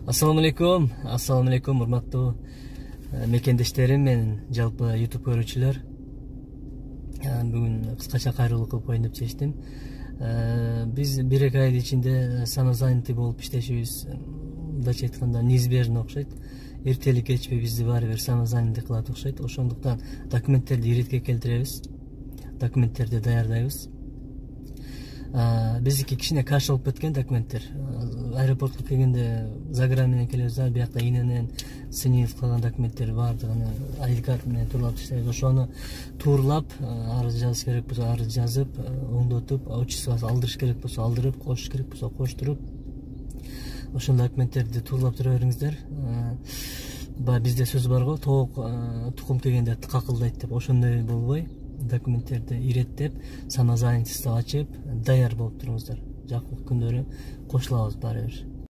Assalamu alaikum, урматтуу мекендештерим менен жалпы YouTube көрүүчүлөр. Бүгүн кыскача кайрылуу кылып коеюн деп чечтим. Биз 1-2 ай ичинде самозанятый болуп иштешибиз мындайча айтканда неизбежно окшойт. Эртелик кечпей бизди баары бир самозанятый кылат окшойт. Ошондуктан документтерди иретке келтиребиз. Документтерди даярдайбыз. Биздики кичине каш болуп кеткен документтер. Аэропортко келгенде загран менен келебиз, биякта иненен сынып калган документтер баардыгын ID карт менен турлап таштайбыз. Ошону турлап, арыз жазыш керек болсо арыз жазып, оңдотуп, учетка алдырыш керек болсо алдырып, кошуш керек болсо коштуруп, ошол документтерди турлап тура бериңиздер. Бизде сөз бар го, тоок тукум келгенде какылдайт деп, ошондой болбой документтерди иреттеп, самозанятыйство ачып, даяр болуп туруңуздар. Жакын күндөрү кошулабыз баары бир.